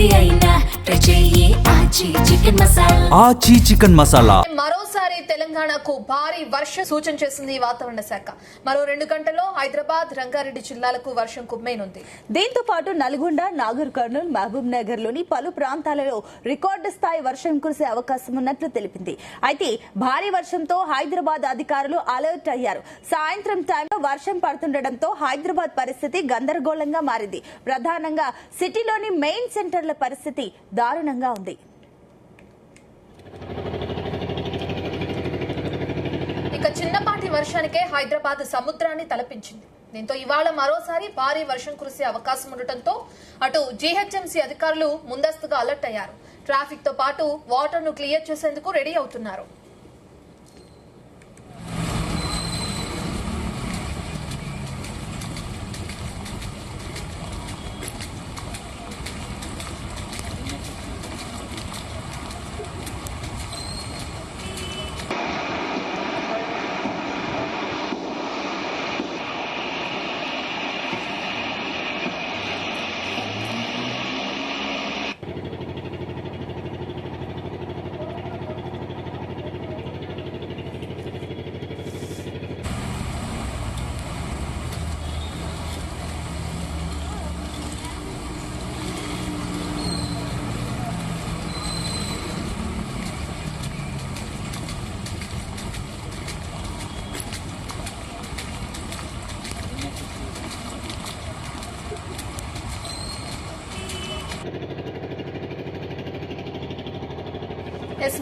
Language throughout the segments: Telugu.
ఏది అయినా ట్రై చెయ్యి ఆచి చికెన్ మసాలా. ఆచి చికెన్ మసాలా. మరోసారి తెలంగాణకు భారీ వర్షం సూచన చేసింది వాతావరణ శాఖ. మరో 2 గంటల్లో హైదరాబాద్, రంగారెడ్డి జిల్లాలకు వర్షం కుమ్మేనుంది. దీంతో పాటు నల్గొండ, నాగర్ కర్నూల్, మహబూబ్ నగర్ లోని పలు ప్రాంతాలలో రికార్డు స్థాయి వర్షం కురిసే అవకాశం ఉన్నట్లు తెలిపింది. అయితే భారీ వర్షంతో హైదరాబాద్ అధికారులు అలర్ట్ అయ్యారు. సాయంత్రం టైంలో వర్షం పడుతుండటంతో హైదరాబాద్ పరిస్థితి గందరగోళంగా మారింది. ప్రధానంగా సిటీలోని మెయిన్ సెంటర్ల పరిస్థితి దారుణంగా ఉంది. ఇక చిన్నపాటి వర్షానికే హైదరాబాద్ సముద్రాన్ని తలపించింది. దీంతో ఇవాళ మరోసారి భారీ వర్షం కురిసే అవకాశం ఉండటంతో అటు జీహెచ్ఎంసీ అధికారులు ముందస్తుగా అలర్ట్ అయ్యారు. ట్రాఫిక్ తో పాటు వాటర్ ను క్లియర్ చేసేందుకు రెడీ అవుతున్నారు.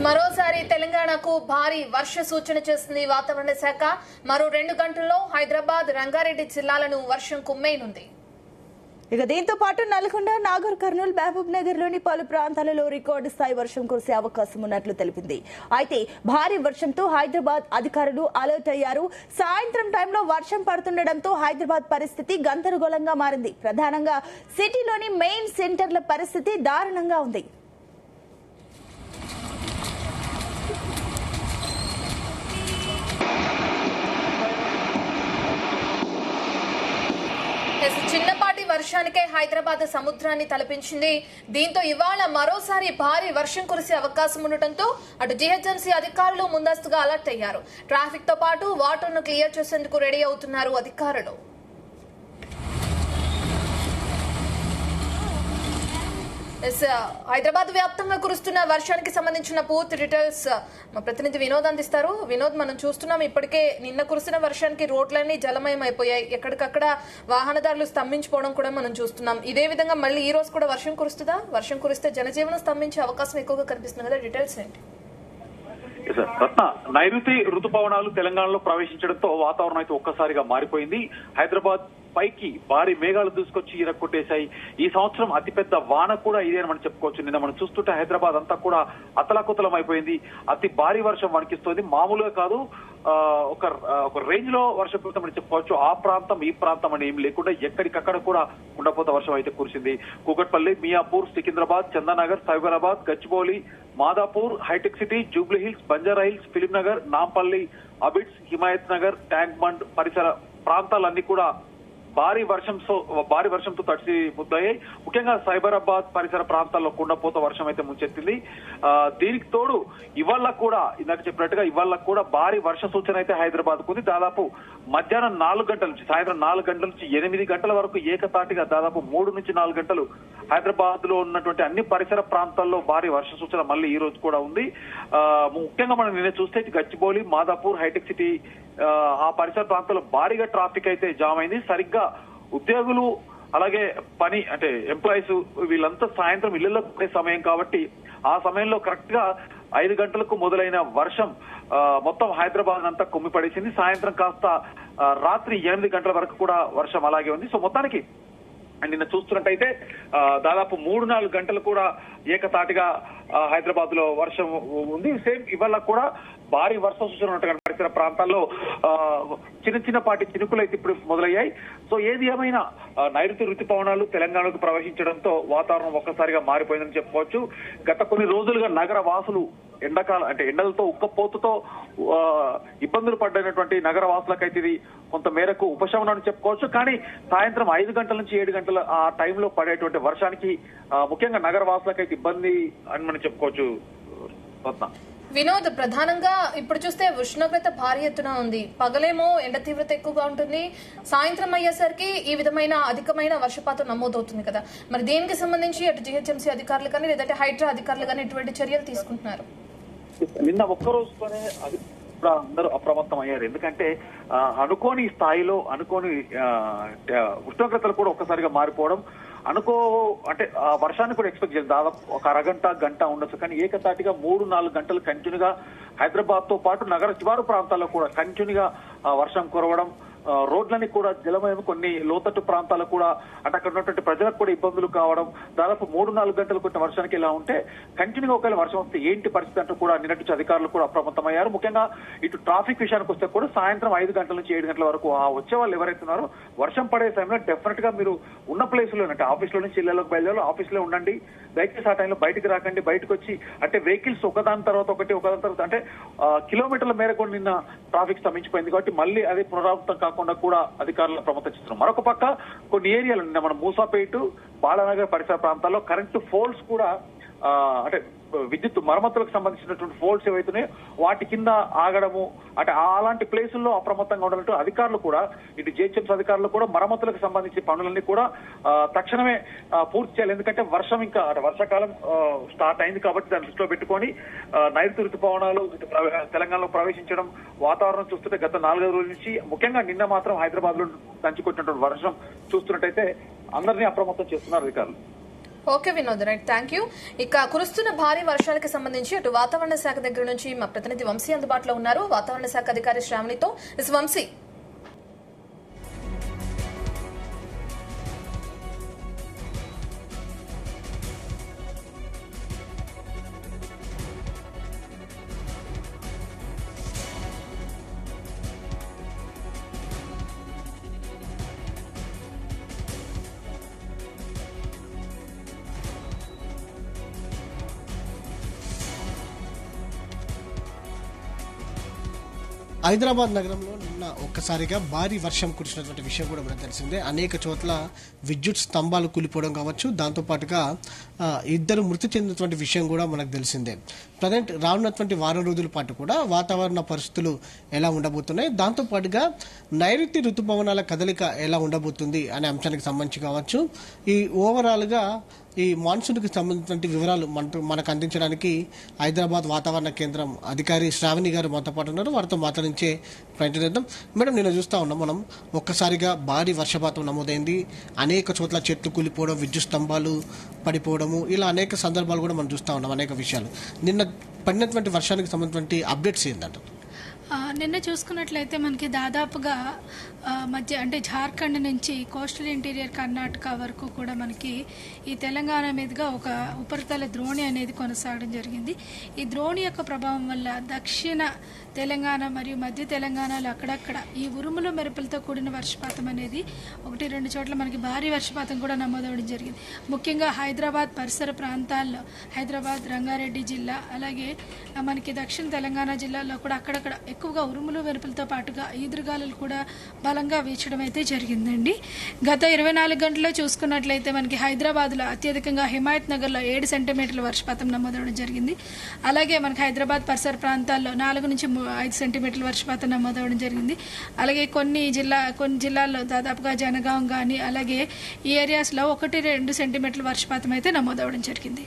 మరోసారి తెలంగాణకు భారీ వర్ష సూచన చేసింది వాతావరణ శాఖ. మరో 2 గంటల్లో హైదరాబాద్, రంగారెడ్డి జిల్లాలను వర్షం కుమ్మేనుంది. ఇక దీంతో పాటు నల్గొండ, నాగర్ కర్నూల్, మహబూబ్ నగర్ లోని పలు ప్రాంతాలలో రికార్డు స్థాయి వర్షం కురిసే అవకాశం ఉన్నట్లు తెలిపింది. అయితే భారీ వర్షంతో హైదరాబాద్ అధికారులు అలర్ట్ అయ్యారు. సాయంత్రం టైంలో వర్షం పడుతుండటంతో హైదరాబాద్ పరిస్థితి గందరగోళంగా మారింది. ప్రధానంగా సిటీలోని మెయిన్ సెంటర్ల పరిస్థితి దారుణంగా ఉంది. చిన్నపాటి వర్షానికే హైదరాబాద్ సముద్రాన్ని తలపించింది. దీంతో ఇవాళ మరోసారి భారీ వర్షం కురిసే అవకాశం ఉండటంతో అటు జీహెచ్ఎంసీ అధికారులు ముందస్తుగా అలర్ట్ అయ్యారు. ట్రాఫిక్ తో పాటు వాటర్ ను క్లియర్ చేసేందుకు రెడీ అవుతున్నారు అధికారులు. హైదరాబాద్ వ్యాప్తంగా కురుస్తున్న వర్షానికి సంబంధించిన పూర్తి డీటెయిల్స్ మా ప్రతినిధి వినోద్ అందిస్తారు. వినోద్, మనం చూస్తున్నాం ఇప్పటికే నిన్న కురిసిన వర్షానికి రోడ్లన్నీ జలమయం అయిపోయాయి. ఎక్కడికక్కడ వాహనదారులు స్తంభించిపోవడం కూడా మనం చూస్తున్నాం. ఇదే విధంగా మళ్ళీ ఈ రోజు కూడా వర్షం కురుస్తుందా? వర్షం కురిస్తే జనజీవనం స్తంభించే అవకాశం ఎక్కువగా కనిపిస్తుంది కదా, డీటెయిల్స్ ఏంటి? రత్న, నైరుతి రుతుపవనాలు తెలంగాణలో ప్రవేశించడంతో వాతావరణం అయితే ఒక్కసారిగా మారిపోయింది. హైదరాబాద్ పైకి భారీ మేఘాలు దూసుకొచ్చి ఇరక్కొట్టేశాయి. ఈ సంవత్సరం అతిపెద్ద వాన కూడా ఇదే అని మనం చెప్పుకోవచ్చు. నిన్న మనం చూస్తుంటే హైదరాబాద్ అంతా కూడా అతలాకుతలం అయిపోయింది. అతి భారీ వర్షం వణికిస్తోంది. మామూలుగా కాదు, ఒక రేంజ్ లో వర్షం కురుతామని చెప్పుకోవచ్చు. ఆ ప్రాంతం ఈ ప్రాంతం అని ఏం లేకుండా ఎక్కడికక్కడ కూడా ఉండపోత వర్షం అయితే కురిసింది. కూకట్పల్లి, మియాపూర్, సికింద్రాబాద్, చందానగర్, సైబరాబాద్, గచ్చిబౌలి, మాదాపూర్, హైటెక్ సిటీ, జూబ్లీ హిల్స్, బంజారా హిల్స్, ఫిలిం నగర్, నాంపల్లి, అబిడ్స్, హిమాయత్ నగర్, ట్యాంక్ బండ్ పరిసర ప్రాంతాలన్నీ కూడా భారీ వర్షంతో తడిసి ముద్దయ్యాయి. ముఖ్యంగా సైబరాబాద్ పరిసర ప్రాంతాల్లో కుండపోత వర్షం అయితే ముంచెత్తింది. దీనికి తోడు ఇవాళ కూడా, ఇందాక చెప్పినట్టుగా ఇవాళ కూడా భారీ వర్ష సూచన అయితే హైదరాబాద్ కు ఉంది. దాదాపు మధ్యాహ్నం 4 గంటల నుంచి సాయంత్రం 4 గంటల నుంచి 8 గంటల వరకు ఏకతాటిగా దాదాపు 3 నుంచి 4 గంటలు హైదరాబాద్ లో ఉన్నటువంటి అన్ని పరిసర ప్రాంతాల్లో భారీ వర్ష సూచన మళ్ళీ ఈ రోజు కూడా ఉంది. ముఖ్యంగా మనం నిన్న చూస్తే గచ్చిబౌలి, మాదాపూర్, హైటెక్ సిటీ ఆ పరిసర ప్రాంతాల్లో భారీగా ట్రాఫిక్ అయితే జామ్ అయింది. సరిగ్గా ఉద్యోగులు అలాగే పని అంటే ఎంప్లాయీస్ వీళ్ళంతా సాయంత్రం ఇళ్లలో పడే సమయం కాబట్టి ఆ సమయంలో కరెక్ట్ గా 5 గంటలకు మొదలైన వర్షం మొత్తం హైదరాబాద్ అంతా కుమ్మి పడేసింది. సాయంత్రం కాస్త రాత్రి 8 గంటల వరకు కూడా వర్షం అలాగే ఉంది. సో మొత్తానికి నిన్న చూస్తున్నట్టయితే దాదాపు 3-4 గంటలు కూడా ఏకతాటిగా హైదరాబాద్ లో వర్షం ఉంది. సేమ్ ఇవాళ కూడా భారీ వర్ష సూచన ఉన్నట్టుగా పరిసర ప్రాంతాల్లో చిన్నపాటి చినుకులు అయితే ఇప్పుడు మొదలయ్యాయి. సో ఏది ఏమైనా నైరుతి రుతుపవనాలు తెలంగాణకు ప్రవేశించడంతో వాతావరణం ఒక్కసారిగా మారిపోయిందని చెప్పుకోవచ్చు. గత కొన్ని రోజులుగా నగర వాసులు ఎండాకాలం అంటే ఎండలతో ఉక్కపోతుతో ఇబ్బందులు పడినటువంటి నగర వాసులకైతే ఇది కొంత మేరకు ఉపశమనం చెప్పుకోవచ్చు. కానీ సాయంత్రం 5 గంటల నుంచి 7 గంటల ఆ టైంలో పడేటువంటి వర్షానికి ముఖ్యంగా నగర వాసులకైతే ఇబ్బంది అని మనం చెప్పుకోవచ్చు. వినోద్, ప్రధానంగా ఇప్పుడు చూస్తే ఉష్ణోగ్రత భారీ ఎత్తున ఉంది. పగలేమో ఎండ తీవ్రత ఎక్కువగా ఉంటుంది, సాయంత్రం అయ్యేసరికి ఈ విధమైన అధికమైన వర్షపాతం నమోదవుతుంది కదా. మరి దీనికి సంబంధించి అటు జిహెచ్ఎంసీ అధికారులు కానీ లేదంటే హైడ్రా అధికారులు కానీ ఎటువంటి చర్యలు తీసుకుంటున్నారు? నిన్న ఒక్కరోజుతోనే అది కూడా అందరూ అప్రమత్తం అయ్యారు. ఎందుకంటే అనుకోని స్థాయిలో అనుకోని ఉష్ణోగ్రతలు కూడా ఒక్కసారిగా మారిపోవడం, అంటే వర్షాన్ని కూడా ఎక్స్పెక్ట్ చేయాలి. దాదాపు ఒక అరగంట గంట ఉండొచ్చు. కానీ ఏకతాటిగా 3-4 గంటలు కంటిన్యూగా హైదరాబాద్ తో పాటు నగర శివారు ప్రాంతాల్లో కూడా కంటిన్యూగా వర్షం కురవడం, రోడ్లని కూడా జలమయం, కొన్ని లోతట్టు ప్రాంతాలు కూడా అంటే అక్కడ ఉన్నటువంటి ప్రజలకు కూడా ఇబ్బందులు కావడం, దాదాపు 3-4 గంటలు కొట్టిన వర్షానికి ఇలా ఉంటే కంటిన్యూగా ఒకవేళ వర్షం వస్తే ఏంటి పరిస్థితి అంటూ కూడా నిన్నటి అధికారులు కూడా అప్రమత్తమయ్యారు. ముఖ్యంగా ఇటు ట్రాఫిక్ విషయానికి వస్తే కూడా సాయంత్రం 5 గంటల నుంచి 7 గంటల వరకు వచ్చే వాళ్ళు ఎవరైతే ఉన్నారో వర్షం పడే సమయంలో డెఫినెట్ గా మీరు ఉన్న ప్లేస్ లో అంటే ఆఫీస్ లో నుంచి ఇళ్లలోకి బయలుదేరి ఆఫీస్ లో ఉండండి. దయచేసి ఆ టైంలో బయటకు రాకండి. బయటకు వచ్చి అంటే వెహికల్స్ ఒకదాని తర్వాత ఒకదాని అంటే కిలోమీటర్ల మేరకు నిన్న ట్రాఫిక్ స్తంభించిపోయింది. కాబట్టి మళ్ళీ అదే పునరావృతం కాకుండా కూడా అధికారులు అప్రమత్తం చేస్తున్నారు. మరొక పక్క కొన్ని ఏరియాలు నిన్న మన మూసాపేట, బాలానగర్ పరిసర ప్రాంతాల్లో కరెంటు పోల్స్ కూడా అంటే విద్యుత్ మరమ్మతులకు సంబంధించినటువంటి పోల్స్ ఏవైతున్నాయో వాటి కింద ఆగడము, అంటే అలాంటి ప్లేసుల్లో అప్రమత్తంగా ఉండాలంటూ అధికారులు కూడా ఇటు జిహెచ్ఎంసీ అధికారులు కూడా మరమ్మతులకు సంబంధించి పనులన్నీ కూడా తక్షణమే పూర్తి చేయాలి. ఎందుకంటే వర్షం ఇంకా వర్షాకాలం స్టార్ట్ అయింది కాబట్టి దాన్ని దృష్టిలో పెట్టుకొని నైరుతి ఋతుపవనాలు తెలంగాణలో ప్రవేశించడం, వాతావరణం చూస్తుంటే గత 4 రోజుల నుంచి ముఖ్యంగా నిన్న మాత్రం హైదరాబాద్ లో దంచుకొచ్చినటువంటి వర్షం చూస్తున్నట్టయితే అందరినీ అప్రమత్తం చేస్తున్నారు అధికారులు. Okay Vinod, right, thank you. ఇక కురుస్తున్న భారీ వర్షాలకు సంబంధించి అటు వాతావరణ శాఖ దగ్గర నుంచి మా ప్రతినిధి వంశీ అందుబాటులో ఉన్నారు. వాతావరణ శాఖ అధికారి శ్రావణితో. వంశీ, హైదరాబాద్ నగరంలో నిన్న ఒక్కసారిగా భారీ వర్షం కురిసినటువంటి విషయం కూడా మనకు తెలిసిందే. అనేక చోట్ల విద్యుత్ స్తంభాలు కూలిపోవడం కావచ్చు, దాంతోపాటుగా 2 మృతి చెందినటువంటి విషయం కూడా మనకు తెలిసిందే. ప్రజెంట్ రానున్నటువంటి వారం రోజుల పాటు కూడా వాతావరణ పరిస్థితులు ఎలా ఉండబోతున్నాయి, దాంతోపాటుగా నైరుతి ఋతుపవనాల కదలిక ఎలా ఉండబోతుంది అనే అంశానికి సంబంధించి కావచ్చు, ఈ ఓవరాల్గా ఈ మాన్సూన్కి సంబంధించిన వివరాలు మనకు అందించడానికి హైదరాబాద్ వాతావరణ కేంద్రం అధికారి శ్రావణి గారు మనతో పాటు ఉన్నారు. వారితో మాట్లాడించే ప్రయత్నం చేద్దాం. మేడం, నేను చూస్తా ఉన్నాం, మనం ఒక్కసారిగా భారీ వర్షపాతం నమోదైంది. అనేక చోట్ల చెట్లు కూలిపోవడం, విద్యుత్ స్తంభాలు పడిపోవడము, ఇలా అనేక సందర్భాలు కూడా మనం చూస్తూ ఉన్నాం. అనేక విషయాలు నిన్న పడినటువంటి వర్షానికి సంబంధించిన అప్డేట్స్ ఏంటంటే నిన్న చూసుకున్నట్లయితే మనకి దాదాపుగా మధ్య అంటే జార్ఖండ్ నుంచి కోస్టల్ ఇంటీరియర్ కర్ణాటక వరకు కూడా మనకి ఈ తెలంగాణ మీదుగా ఒక ఉపరితల ద్రోణి అనేది కొనసాగడం జరిగింది. ఈ ద్రోణి యొక్క ప్రభావం వల్ల దక్షిణ తెలంగాణ మరియు మధ్య తెలంగాణలో అక్కడక్కడ ఈ ఉరుములు మెరుపులతో కూడిన వర్షపాతం అనేది 1-2 చోట్ల మనకి భారీ వర్షపాతం కూడా నమోదవడం జరిగింది. ముఖ్యంగా హైదరాబాద్ పరిసర ప్రాంతాల్లో, హైదరాబాద్, రంగారెడ్డి జిల్లా, అలాగే మనకి దక్షిణ తెలంగాణ జిల్లాలో కూడా అక్కడక్కడ ఎక్కువగా ఉరుములు మెరుపులతో పాటుగా ఈదురుగాలులు కూడా బలంగా వీచడం అయితే జరిగిందండి. గత 24 గంటల్లో చూసుకున్నట్లయితే మనకి హైదరాబాద్లో అత్యధికంగా హిమాయత్ నగర్లో 7 సెంటీమీటర్ల వర్షపాతం నమోదవడం జరిగింది. అలాగే మనకి హైదరాబాద్ పరిసర ప్రాంతాల్లో 4 నుంచి 5 సెంటీమీటర్ల వర్షపాతం నమోదవడం జరిగింది. అలాగే కొన్ని జిల్లాల్లో దాదాపుగా జనగాం కానీ అలాగే ఈ ఏరియాస్లో 1-2 సెంటీమీటర్ల వర్షపాతం అయితే నమోదవడం జరిగింది.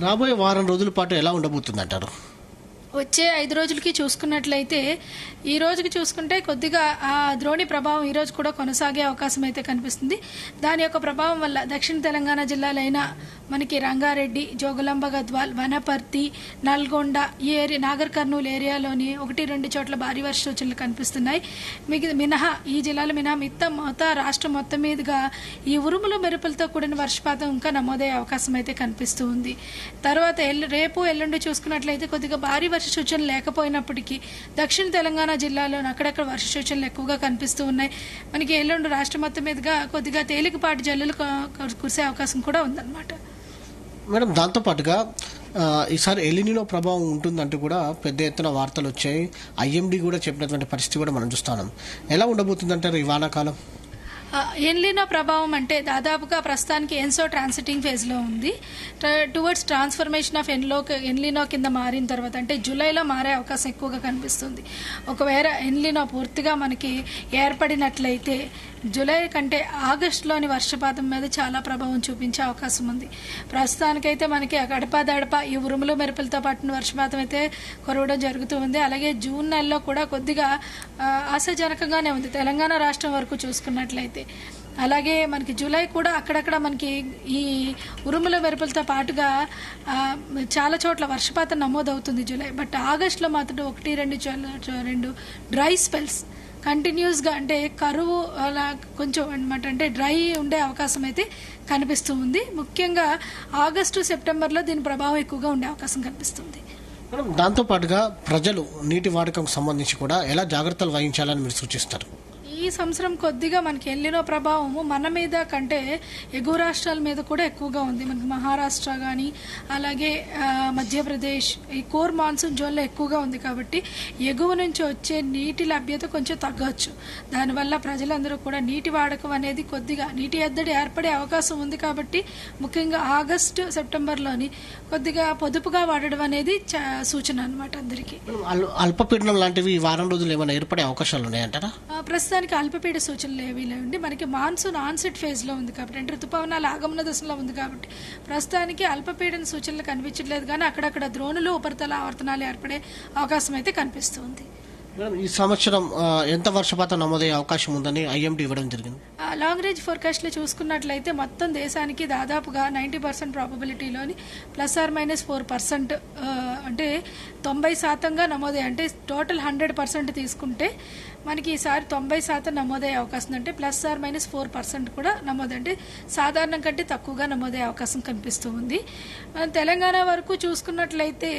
రాబోయే వారం రోజుల పాటు ఎలా ఉండబోతుంది అంటారు? వచ్చే 5 రోజులకి చూసుకున్నట్లయితే ఈ రోజుకి చూసుకుంటే కొద్దిగా ఆ ద్రోణి ప్రభావం ఈ రోజు కూడా కొనసాగే అవకాశం అయితే కనిపిస్తుంది. దాని యొక్క ప్రభావం వల్ల దక్షిణ తెలంగాణ జిల్లాలైన మనకి రంగారెడ్డి, జోగులాంబ గద్వాల్, వనపర్తి, నల్గొండ, ఈ ఏరియా, నాగర్ కర్నూలు ఏరియాలోని 1-2 చోట్ల భారీ వర్ష సూచనలు కనిపిస్తున్నాయి. మినహా ఈ జిల్లాల మినహా మొత్తం రాష్ట్రం మొత్తం మీదుగా ఈ ఉరుములు మెరుపులతో కూడిన వర్షపాతం ఇంకా నమోదయ్యే అవకాశం అయితే కనిపిస్తూ ఉంది. తర్వాత రేపు ఎల్లుండి చూసుకున్నట్లయితే కొద్దిగా భారీ వర్ష సూచనలు లేకపోయినప్పటికీ దక్షిణ తెలంగాణ జిల్లాలో అక్కడక్కడ వర్ష సూచనలు ఎక్కువగా కనిపిస్తూ ఉన్నాయి. మనకి ఎల్లుండి రాష్ట్రం మొత్తం మీదుగా కొద్దిగా తేలికపాటి జల్లులు కురిసే అవకాశం కూడా ఉందన్నమాట. మేడం దాంతోపాటుగా ఈసారి ఎలినినో ప్రభావం ఉంటుందంటూ కూడా పెద్ద ఎత్తున వార్తలు వచ్చాయి. ఐఎండీ కూడా చెప్పినటువంటి పరిస్థితి కూడా మనం చూస్తున్నాం. ఎలా ఉండబోతుందంటారు ఈ వానాకాలం? ఎన్లినో ప్రభావం అంటే దాదాపుగా ప్రస్తుతానికి ఎన్సో ట్రాన్సిటింగ్ ఫేజ్లో ఉంది. టువర్డ్స్ ట్రాన్స్ఫర్మేషన్ ఆఫ్ ఎన్లినో కింద మారిన తర్వాత అంటే జూలైలో మారే అవకాశం ఎక్కువగా కనిపిస్తుంది. ఒకవేళ ఎన్లినో పూర్తిగా మనకి ఏర్పడినట్లయితే జూలై కంటే ఆగస్టులోని వర్షపాతం మీద చాలా ప్రభావం చూపించే అవకాశం ఉంది. ప్రస్తుతానికైతే మనకి గడప ఈ ఉరుములు మెరుపులతో పాటు వర్షపాతం అయితే కురవడం జరుగుతూ ఉంది. అలాగే జూన్ నెలలో కూడా కొద్దిగా ఆశాజనకంగానే ఉంది తెలంగాణ రాష్ట్రం వరకు చూసుకున్నట్లయితే. అలాగే మనకి జూలై కూడా అక్కడక్కడ మనకి ఈ ఉరుముల మెరుపులతో పాటుగా చాలా చోట్ల వర్షపాతం నమోదవుతుంది జూలై. బట్ ఆగస్టులో మాత్రం 1-2 డ్రై స్పెల్స్ కంటిన్యూస్గా అంటే కరువు అలా కొంచెం అనమాట అంటే డ్రై ఉండే అవకాశం అయితే కనిపిస్తూ ఉంది. ముఖ్యంగా ఆగస్టు సెప్టెంబర్లో దీని ప్రభావం ఎక్కువగా ఉండే అవకాశం కనిపిస్తుంది. దాంతోపాటుగా ప్రజలు నీటి వాడకం సంబంధించి కూడా ఎలా జాగ్రత్తలు వహించాలని మీరు సూచిస్తారు? ఈ సంవత్సరం కొద్దిగా మనకి ఎల్లినో ప్రభావము మన మీద కంటే ఎగువ రాష్ట్రాల మీద కూడా ఎక్కువగా ఉంది. మనకి మహారాష్ట్ర కానీ అలాగే మధ్యప్రదేశ్ ఈ కోర్ మాన్సూన్ జోన్లో ఎక్కువగా ఉంది. కాబట్టి ఎగువ నుంచి వచ్చే నీటి లభ్యత కొంచెం తగ్గవచ్చు. దానివల్ల ప్రజలందరూ కూడా నీటి వాడకం అనేది కొద్దిగా నీటి ఎద్దడి ఏర్పడే అవకాశం ఉంది. కాబట్టి ముఖ్యంగా ఆగస్టు సెప్టెంబర్లోని కొద్దిగా పొదుపుగా వాడడం అనేది సూచన అనమాట అందరికీ. అల్పపీడనం లాంటివి ఈ వారం రోజులు ఏమైనా ఏర్పడే అవకాశాలు ఉన్నాయంటారా? ప్రస్తుతానికి అల్పపీడ సూచనలు ఏవీ లేవండి. మనకి మాన్సూన్ ఆన్సెట్ ఫేజ్ లో ఉంది కాబట్టి అంటే ఋతుపవనాలు ఆగమన దశలో ఉంది కాబట్టి ప్రస్తుతానికి అల్పపీడన సూచనలు కనిపించట్లేదు. కానీ అక్కడక్కడ ద్రోణులు ఉపరితల ఆవర్తనాలు ఏర్పడే అవకాశం అయితే కనిపిస్తుంది. ఈ సంవత్సరం ఎంత వర్షపాతం నమోదయ్యే అవకాశం ఉందని ఐఎండీ ఇవ్వడం జరిగింది. లాంగ్ రేంజ్ ఫోర్కాస్ట్ లో చూసుకున్నట్లయితే మొత్తం దేశానికి దాదాపుగా 90% ప్రాబబిలిటీలోని +-4% అంటే 90% నమోదయ్యాయి. అంటే టోటల్ 100% తీసుకుంటే మనకి ఈసారి 90% నమోదయ్యే అవకాశం అంటే +-4% కూడా అంటే సాధారణం కంటే తక్కువగా నమోదయ్యే అవకాశం కనిపిస్తూ ఉంది. మనం తెలంగాణ వరకు చూసుకున్నట్లయితే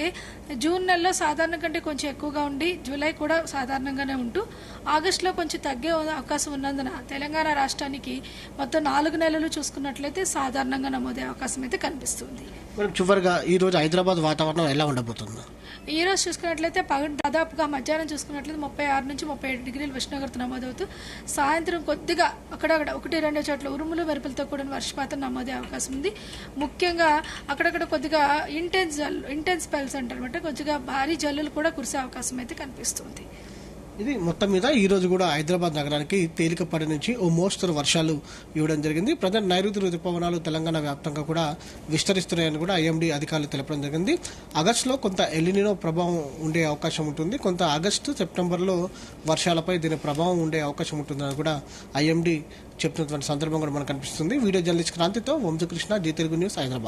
జూన్ నెలలో సాధారణం కంటే కొంచెం ఎక్కువగా ఉండి జూలై కూడా సాధారణంగానే ఉంటూ ఆగస్టులో కొంచెం తగ్గే అవకాశం ఉన్నందున తెలంగాణ రాష్ట్రానికి మొత్తం 4 నెలలు చూసుకున్నట్లయితే సాధారణంగా నమోదే అవకాశం అయితే కనిపిస్తుంది. చివరిగా ఈ రోజు హైదరాబాద్ వాతావరణం ఎలా ఉండబోతుంది? ఈ రోజు చూసుకున్నట్లయితే దాదాపుగా మధ్యాహ్నం చూసుకున్నట్లయితే 36-37 డిగ్రీల ఉష్ణోగ్రత నమోదవుతూ సాయంత్రం కొద్దిగా అక్కడక్కడ 1-2 చోట్ల ఉరుములు మెరుపులతో కూడిన వర్షపాతం నమోదే అవకాశం ఉంది. ముఖ్యంగా అక్కడక్కడ కొద్దిగా ఇంటెన్స్ స్పెల్స్ అంటారన్నమాట కొద్దిగా భారీ జల్లులు కూడా కురిసే అవకాశం అయితే కనిపిస్తుంది. ఇది మొత్తం మీద ఈ రోజు కూడా హైదరాబాద్ నగరానికి తేలికపాటి నుంచి ఓ మోస్తరు వర్షాలు ఇవ్వడం జరిగింది. ప్రజెంట్ నైరుతి రుతుపవనాలు తెలంగాణ వ్యాప్తంగా కూడా విస్తరిస్తున్నాయని కూడా ఐఎండీ అధికారులు తెలపడం జరిగింది. ఆగస్టులో కొంత ఎలినినో ప్రభావం ఉండే అవకాశం ఉంటుంది. కొంత ఆగస్టు సెప్టెంబర్లో వర్షాలపై దీని ప్రభావం ఉండే అవకాశం ఉంటుందని కూడా ఐఎండీ చెప్తున్నటువంటి సందర్భం కూడా మనకు కనిపిస్తుంది. వీడియో జర్నలిస్ట్ క్రాంతితో వంశకృష్ణ, జీ తెలుగు న్యూస్, హైదరాబాద్.